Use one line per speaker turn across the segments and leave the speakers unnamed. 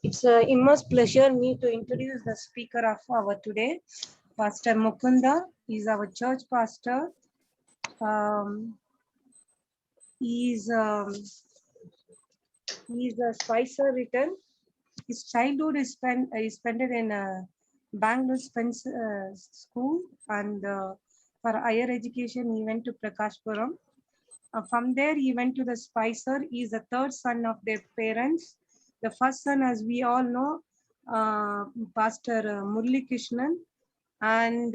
It's an immense pleasure me to introduce the speaker of our today, Pastor Mukunda. He's our church pastor. Um, he's um, he's a Spicer written. His childhood is spent in Bangalore school, and for higher education he went to Prakashpuram. From there, he went to the Spicer. He is the third son of their parents. The first son, as we all know, Pastor Murli Krishnan, and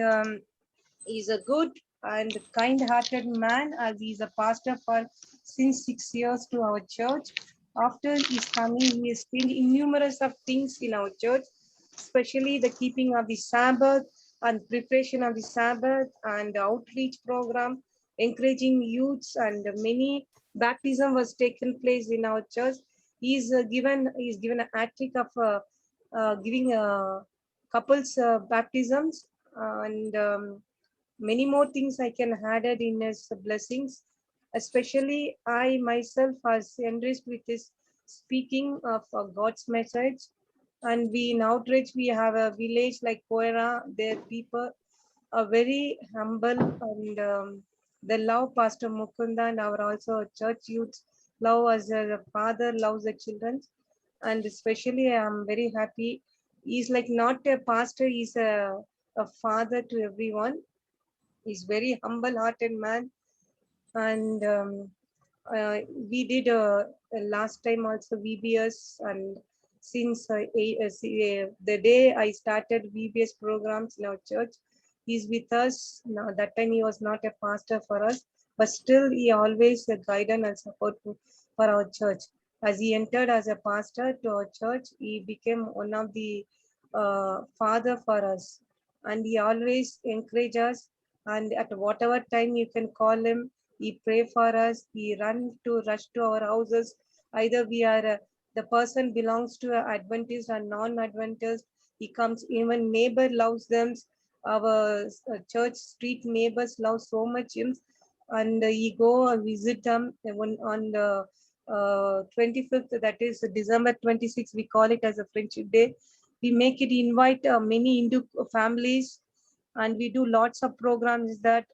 he's a good and kind-hearted man, as he's a pastor for since 6 years to our church. After his coming, he has changed innumerous of things in our church, especially the keeping of the Sabbath and preparation of the Sabbath and the outreach program, encouraging youths, and many baptism was taken place in our church. He's given an hat-trick of giving couples baptisms, and many more things I can add it in his blessings. Especially I myself was enriched with his speaking of God's message. And we in outreach, we have a village like Koera. Their people are very humble, and they love Pastor Mukunda, and our also church youth love as a father loves the children. And especially I am very happy. He's like not a pastor, he's a father to everyone. He's very humble-hearted man, and we did last time also VBS, and since the day I started VBS programs in our church, he's with us. Now, that time he was not a pastor for us, but still he always guidance and support for our church. As he entered as a pastor to our church, he became one of the father for us, and he always encourage us, and at whatever time you can call him, he pray for us. He rush to our houses. Either we are the person belongs to a Adventist or non-Adventist. He comes. Even neighbor loves them. Our church street neighbors love so much him, and he go and visit them on the 25th. That is December 26th. We call it as a Friendship Day. We make it invite many Hindu families, and we do lots of programs that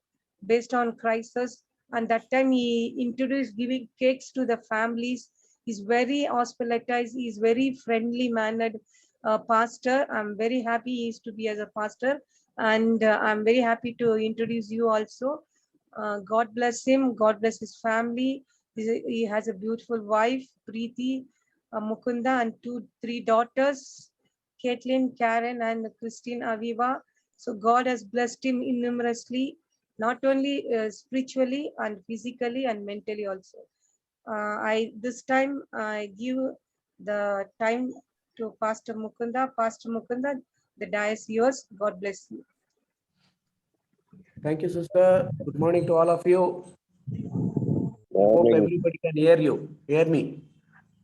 based on crisis. And that time he introduced giving cakes to the families. He's very hospitalized. He's very friendly mannered pastor. I'm very happy he is to be as a pastor, and I'm very happy to introduce you also. God bless him. God bless his family. He has a beautiful wife, Preeti, Mukunda, and three daughters, Caitlin, Karen, and Christine Aviva. So God has blessed him innumerously, not only spiritually and physically and mentally also. I this time I give the time to Pastor Mukunda. Pastor Mukunda, the dais yours. God bless you.
Thank you, sister. Good morning to all of you. Hope everybody can hear me.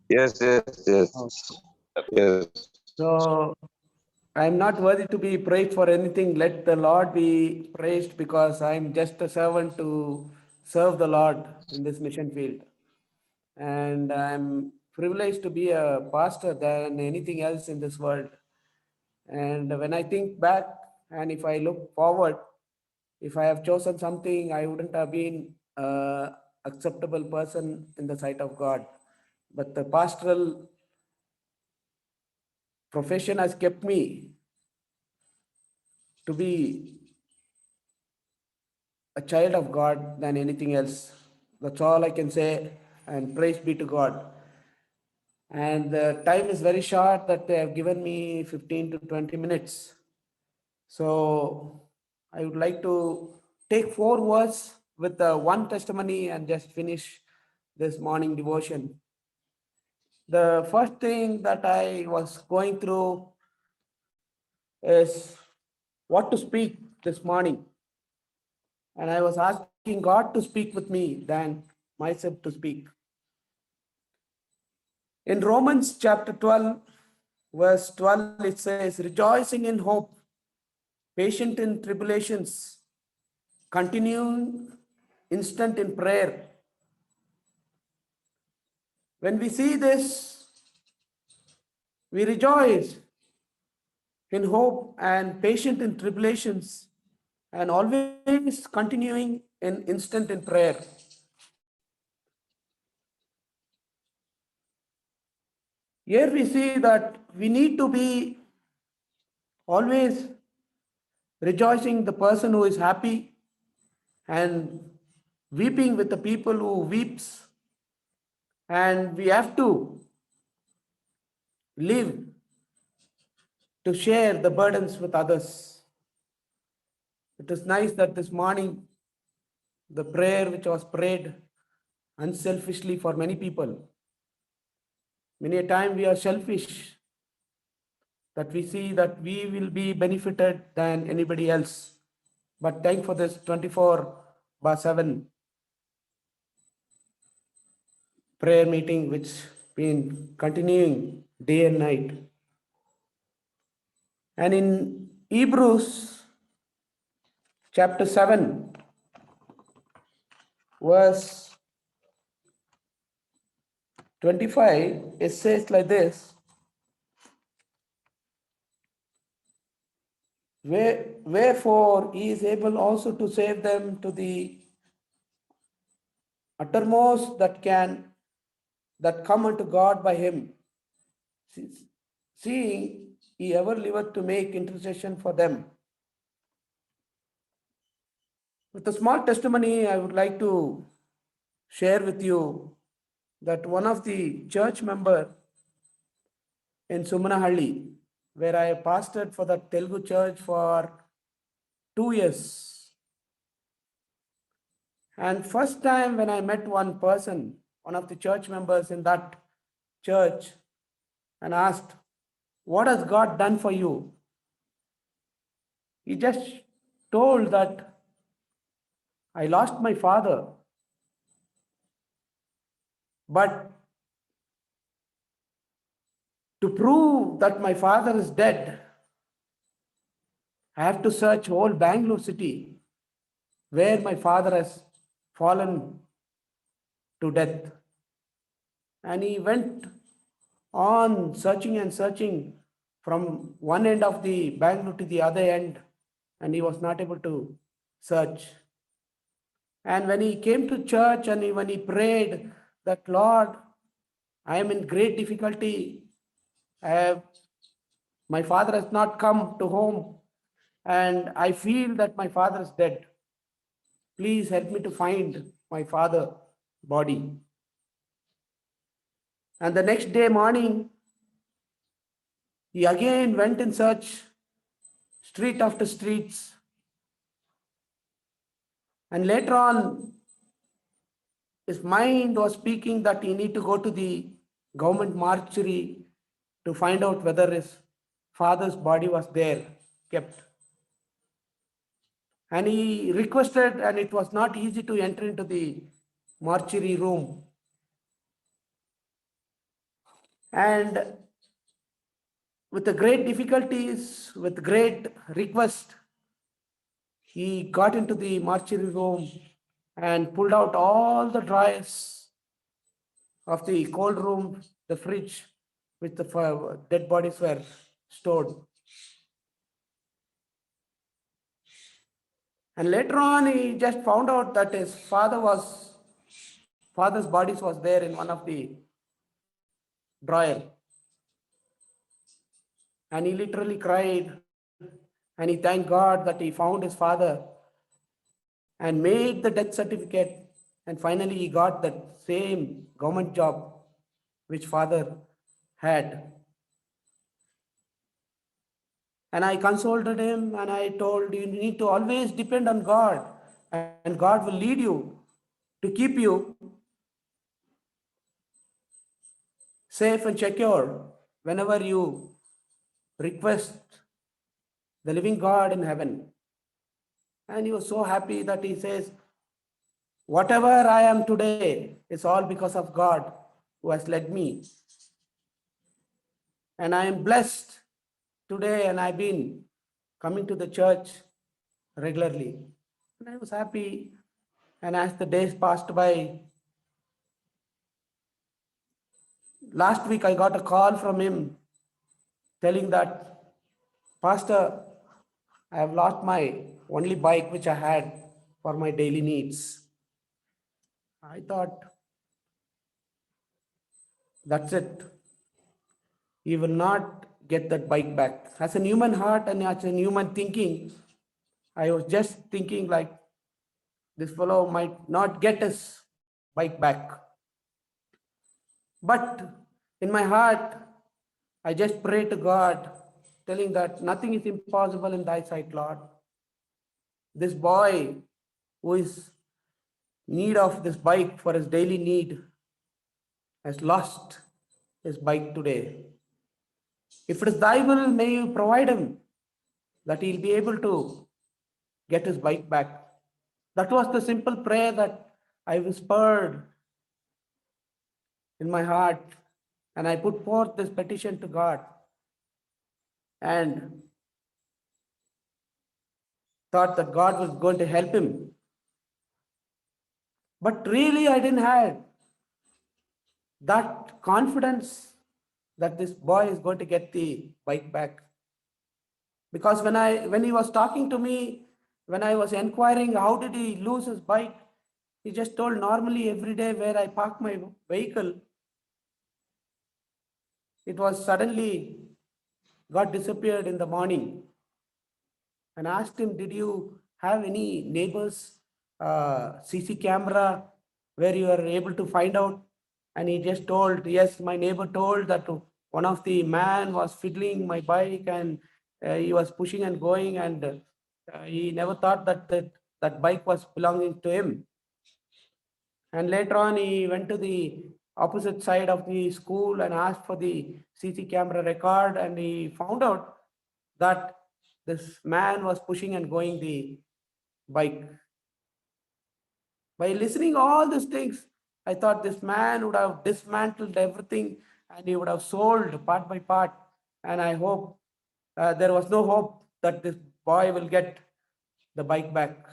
Yes.
So I'm not worthy to be praised for anything. Let the Lord be praised, because I'm just a servant to serve the Lord in this mission field. And I'm privileged to be a pastor than anything else in this world. And when I think back and if I look forward, if I have chosen something, I wouldn't have been an acceptable person in the sight of God. But the pastoral profession has kept me to be a child of God than anything else. That's all I can say, and praise be to God. And the time is very short that they have given me 15 to 20 minutes. So I would like to take 4 words with one testimony and just finish this morning devotion. The first thing that I was going through is what to speak this morning. And I was asking God to speak with me than myself to speak. In Romans chapter 12, verse 12, it says, rejoicing in hope, patient in tribulations, continuing instant in prayer. When we see this, We rejoice in hope and patient in tribulations and always continuing in instant in prayer. Here we see that we need to be always rejoicing the person who is happy and weeping with the people who weeps, and we have to live to share the burdens with others. It is nice that this morning the prayer which was prayed unselfishly for many people. Many a time we are selfish, that we see that we will be benefited than anybody else. But thank for this 24/7 prayer meeting which been continuing day and night. And in Hebrews chapter 7, verse 25, it says like this: Wherefore he is able also to save them to the uttermost that come unto God by him, seeing he ever liveth to make intercession for them. With a small testimony, I would like to share with you that one of the church member in Sumanahalli, where I pastored for the Telugu church for 2 years. And first time when I met one person, one of the church members in that church, and asked, "What has God done for you?" He just told that, "I lost my father, but to prove that my father is dead, I have to search whole Bangalore city where my father has fallen to death." And he went on searching and searching from one end of the Bangalore to the other end, and he was not able to search. And when he came to church and when he prayed that, "Lord, I am in great difficulty. My father has not come to home, and I feel that my father is dead. Please help me to find my father's body." And the next day morning, he again went in search, street after streets. And later on, his mind was speaking that he need to go to the government mortuary to find out whether his father's body was there kept. And he requested, and it was not easy to enter into the mortuary room. And with the great difficulties, with great request, he got into the mortuary room and pulled out all the drawers of the cold room, the fridge, which the dead bodies were stored. And later on, he just found out that his father's bodies was there in one of the drawer. And he literally cried, and he thanked God that he found his father and made the death certificate. And finally, he got that same government job which father had. And I consoled him and I told, "You need to always depend on God, and God will lead you to keep you safe and secure whenever you request the living God in heaven." And he was so happy that he says, "Whatever I am today is all because of God who has led me. And I am blessed today, and I've been coming to the church regularly." And I was happy. And as the days passed by, last week I got a call from him telling that, Pastor, I have lost my only bike which I had for my daily needs. I thought, that's it. He will not get that bike back. As a human heart and as a human thinking, I was just thinking like this fellow might not get his bike back. But in my heart, I just pray to God, telling that nothing is impossible in thy sight, Lord. This boy who is need of this bike for his daily need has lost his bike today. If it is thy will, may you provide him that he'll be able to get his bike back. That was the simple prayer that I whispered in my heart, and I put forth this petition to God and thought that God was going to help him. But really, I didn't have that confidence that this boy is going to get the bike back. Because when he was talking to me, when I was inquiring how did he lose his bike, he just told normally every day where I park my vehicle, it was suddenly got disappeared in the morning. And asked him, did you have any neighbors CC camera where you are able to find out? And he just told, yes, my neighbor told that one of the man was fiddling my bike and he was pushing and going, and he never thought that bike was belonging to him. And later on, he went to the opposite side of the school and asked for the CC camera record, and he found out that this man was pushing and going the bike. By listening all these things, I thought this man would have dismantled everything and he would have sold part by part. And I hope there was no hope that this boy will get the bike back.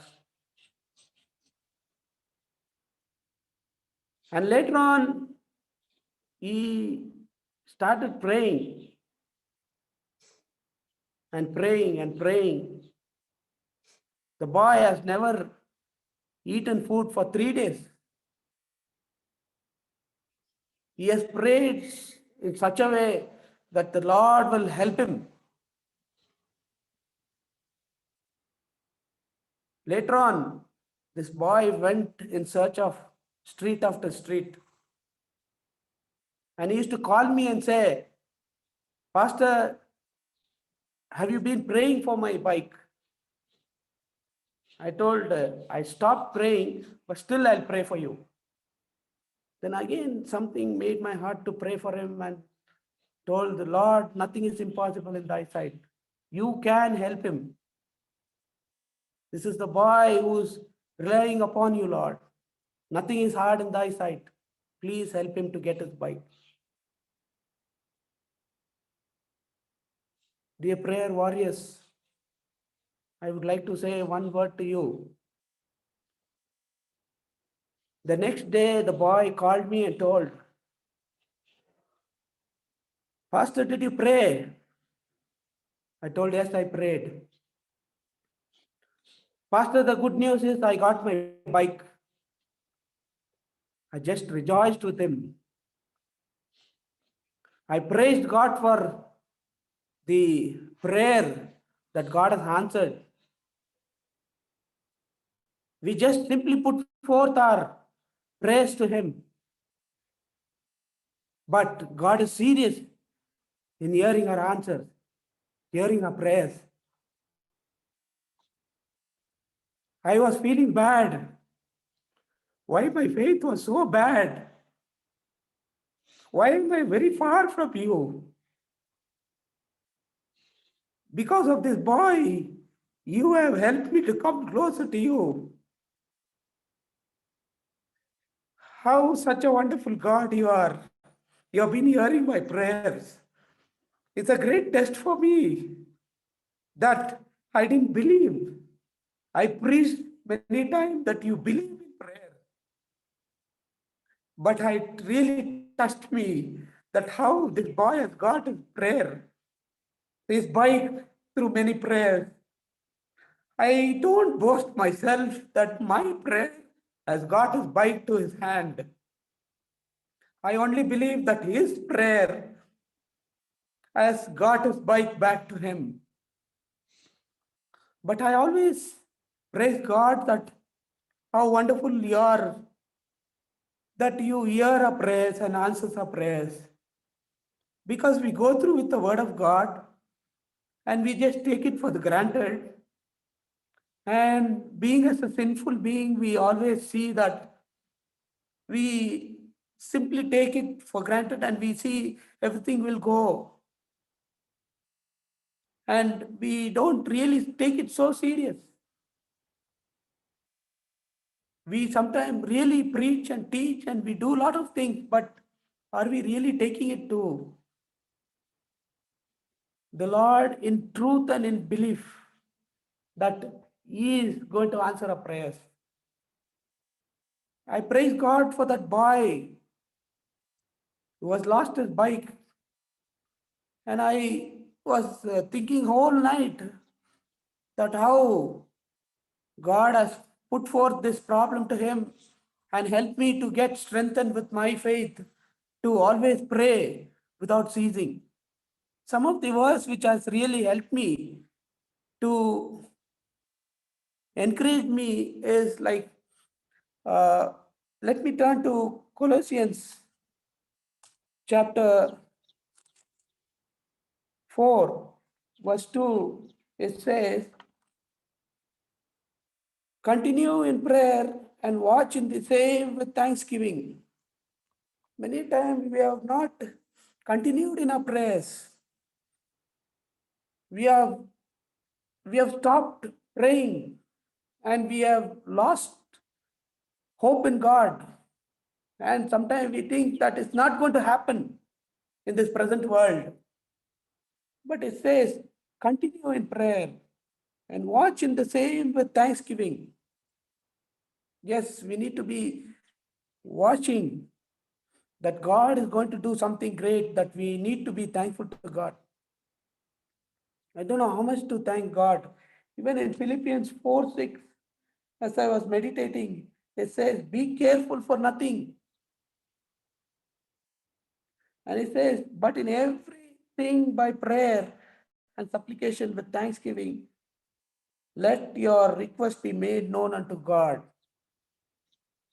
And later on, he started praying and praying and praying. The boy has never eaten food for 3 days. He has prayed in such a way that the Lord will help him. Later on, this boy went in search of street after street. And he used to call me and say, Pastor, have you been praying for my bike? I told, I stopped praying, but still I'll pray for you. Then again, something made my heart to pray for him and told the Lord, nothing is impossible in thy sight. You can help him. This is the boy who's relying upon you, Lord. Nothing is hard in thy sight. Please help him to get his bike. Dear prayer warriors, I would like to say one word to you. The next day, the boy called me and told, Pastor, did you pray? I told, yes, I prayed. Pastor, the good news is I got my bike. I just rejoiced with him. I praised God for the prayer that God has answered. We just simply put forth our praise to him. But God is serious in hearing our answers, hearing our prayers. I was feeling bad. Why my faith was so bad? Why am I very far from you? Because of this boy, you have helped me to come closer to you. How such a wonderful God you are. You have been hearing my prayers. It's a great test for me that I didn't believe. I preached many times that you believe in prayer. But it really touched me that how this boy has got his prayer. his bike through many prayers. I don't boast myself that my prayer has got his bike to his hand. I only believe that his prayer has got his bike back to him. But I always praise God that how wonderful you are, that you hear our prayers and answers our prayers. Because we go through with the word of God and we just take it for the granted. And being as a sinful being, we always see that we simply take it for granted and we see everything will go. And we don't really take it so serious. We sometimes really preach and teach and we do a lot of things, but are we really taking it to the Lord in truth and in belief that He is going to answer our prayers? I praise God for that boy who was lost his bike. And I was thinking whole night that how God has put forth this problem to him and helped me to get strengthened with my faith to always pray without ceasing. Some of the verse which has really helped me to encourage me is like, uh, let me turn to Colossians chapter 4, verse 2. It says, continue in prayer and watch in the same with thanksgiving. Many times we have not continued in our prayers. We have stopped praying and we have lost hope in God. And sometimes we think that it's not going to happen in this present world. But it says, continue in prayer and watch in the same with thanksgiving. Yes, we need to be watching that God is going to do something great, that we need to be thankful to God. I don't know how much to thank God. Even in Philippians 4:6, as I was meditating, it says, be careful for nothing. And it says, but in everything by prayer and supplication with thanksgiving, let your request be made known unto God.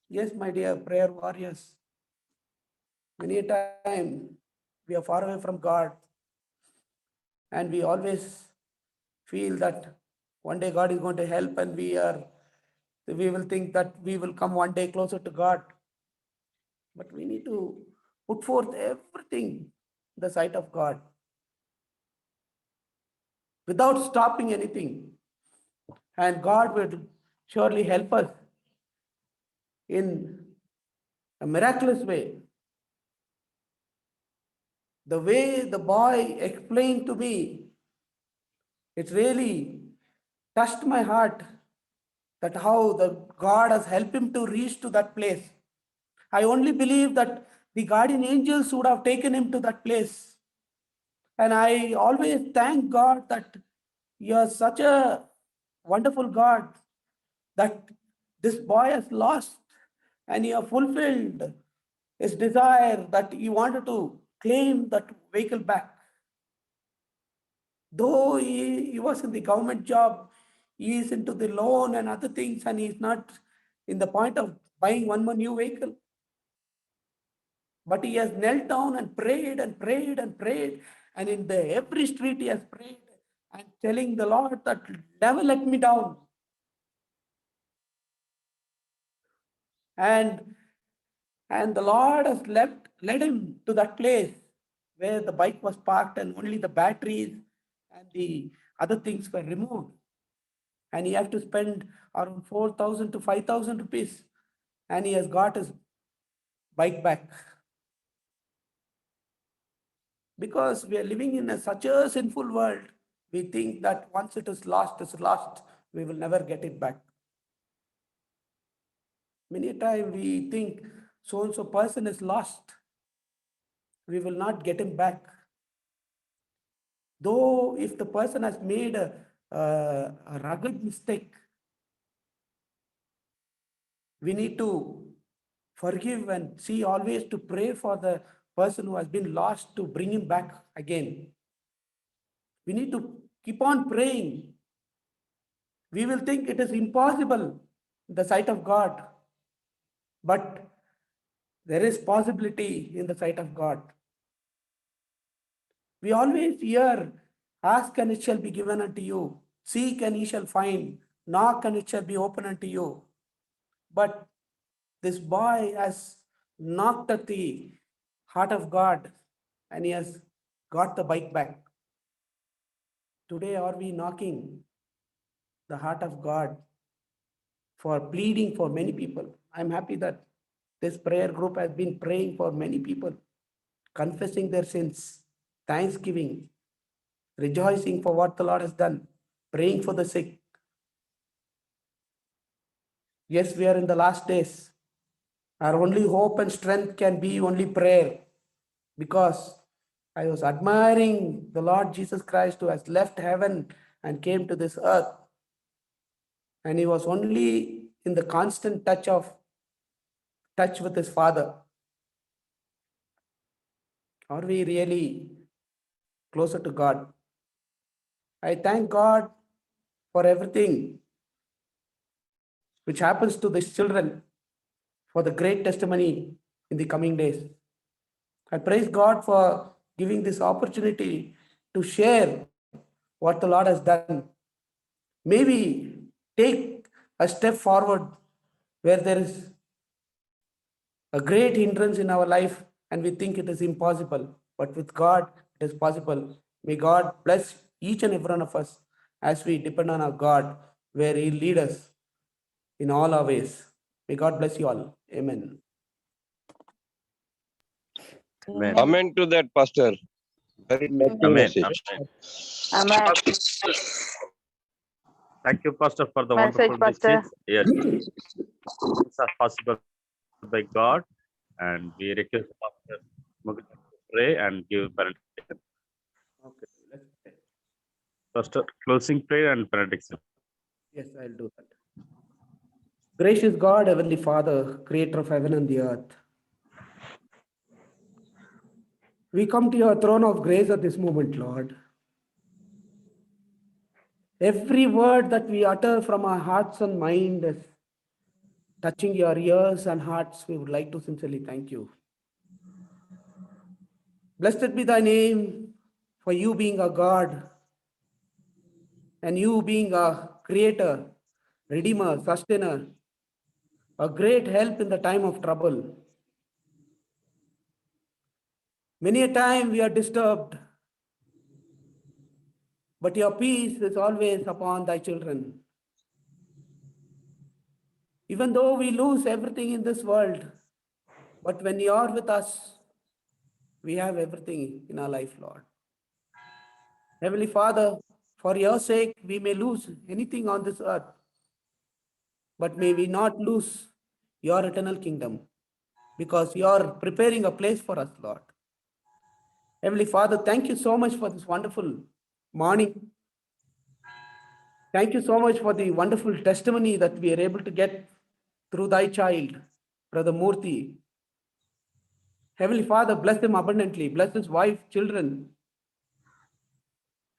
Yes, my dear prayer warriors, many a time we are far away from God and we always feel that one day God is going to help and we will think that we will come one day closer to God. But we need to put forth everything in the sight of God without stopping anything. And God will surely help us in a miraculous way. The way the boy explained to me, it really touched my heart that how the God has helped him to reach to that place. I only believe that the guardian angels would have taken him to that place. And I always thank God that you are such a wonderful God that this boy has lost and you have fulfilled his desire that he wanted to claim that vehicle back. Though he was in the government job, he is into the loan and other things, and he is not in the point of buying one more new vehicle. But he has knelt down and prayed and prayed and prayed, and in the every street he has prayed and telling the Lord that never let me down. And the Lord has led him to that place where the bike was parked and only the batteries and the other things were removed. And he had to spend around 4,000 to 5,000 rupees. And he has got his bike back. Because we are living in such a sinful world, we think that once it is lost, it's lost. We will never get it back. Many times we think so-and-so person is lost. We will not get him back. Though if the person has made a rugged mistake, we need to forgive and see always to pray for the person who has been lost to bring him back again. We need to keep on praying. We will think it is impossible in the sight of God, but there is possibility in the sight of God. We always hear, ask and it shall be given unto you, seek and ye shall find, knock and it shall be open unto you. But this boy has knocked at the heart of God and he has got the bike back. Today, are we knocking the heart of God for pleading for many people? I'm happy that this prayer group has been praying for many people, confessing their sins, thanksgiving, rejoicing for what the Lord has done, praying for the sick. Yes, we are in the last days. Our only hope and strength can be only prayer, because I was admiring the Lord Jesus Christ, who has left heaven and came to this earth. And he was only in the constant touch with his Father. Are we really closer to God? I thank God for everything which happens to these children, for the great testimony in the coming days. I praise God for giving this opportunity to share what the Lord has done. Maybe take a step forward where there is a great hindrance in our life and we think it is impossible, but with God it is possible. May God bless each and every one of us as we depend on our God, where He lead us in all our ways. May God bless you all. Amen.
Amen.
Amen to that, Pastor. Very touching
Amen.
message.
Amen.
Thank you, Pastor, for the
Message,
wonderful
Pastor.
message. Yes, things are possible by God, and we request Pastor Mugan to pray and give benediction.
Okay, let's pray.
Pastor, closing prayer and benediction.
Yes, I'll do that. Gracious God, Heavenly Father, creator of heaven and the earth, we come to your throne of grace at this moment, Lord. Every word that we utter from our hearts and mind is touching your ears and hearts. We would like to sincerely thank you. Blessed be thy name, for you being a God and you being a creator, redeemer, sustainer, a great help in the time of trouble. Many a time we are disturbed, but your peace is always upon thy children. Even though we lose everything in this world, but when you are with us, we have everything in our life, Lord. Heavenly Father, for your sake, we may lose anything on this earth, but may we not lose your eternal kingdom, because you are preparing a place for us, Lord. Heavenly Father, thank you so much for this wonderful morning. Thank you so much for the wonderful testimony that we are able to get through thy child, Brother Murthy. Heavenly Father, bless him abundantly. Bless his wife, children.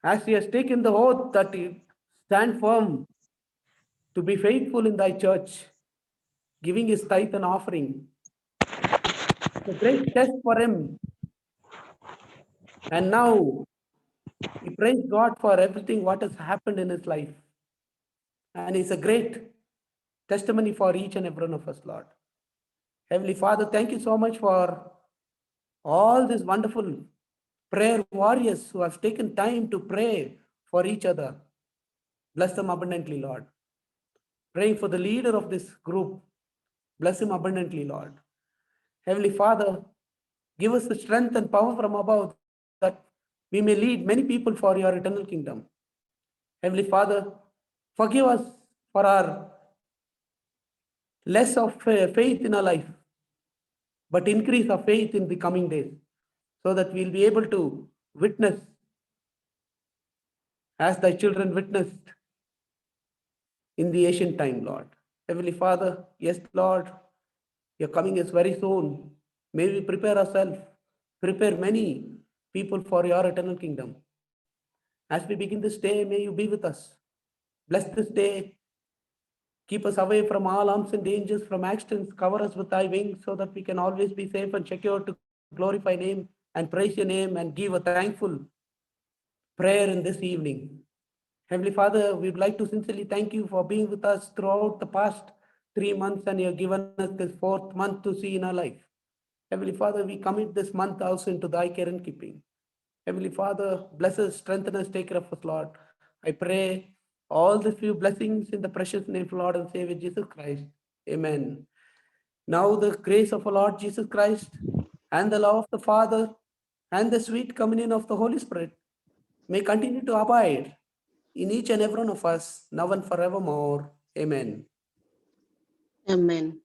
As he has taken the oath that he stand firm to be faithful in thy church, giving his tithe and offering. It's a great test for him. And now we praise God for everything what has happened in his life. And it's a great testimony for each and every one of us, Lord. Heavenly Father, thank you so much for all these wonderful prayer warriors who have taken time to pray for each other. Bless them abundantly, Lord. Praying for the leader of this group. Bless him abundantly, Lord. Heavenly Father, give us the strength and power from above that we may lead many people for your eternal kingdom. Heavenly Father, forgive us for our less of faith in our life, but increase our faith in the coming days, so that we'll be able to witness as thy children witnessed in the ancient time, Lord. Heavenly Father, yes, Lord, your coming is very soon. May we prepare ourselves, prepare many people for your eternal kingdom. As we begin this day, may you be with us. Bless this day. Keep us away from all harms and dangers, from accidents. Cover us with thy wings so that we can always be safe and secure to glorify name and praise your name and give a thankful prayer in this evening. Heavenly Father, we'd like to sincerely thank you for being with us throughout the past 3 months, and you have given us this 4th month to see in our life. Heavenly Father, we commit this month also into thy care and keeping. Heavenly Father, bless us, strengthen us, take care of us, Lord. I pray all these few blessings in the precious name of Lord and Savior Jesus Christ. Amen. Now the grace of our Lord Jesus Christ and the love of the Father and the sweet communion of the Holy Spirit may continue to abide in each and every one of us, now and forevermore. Amen.
Amen.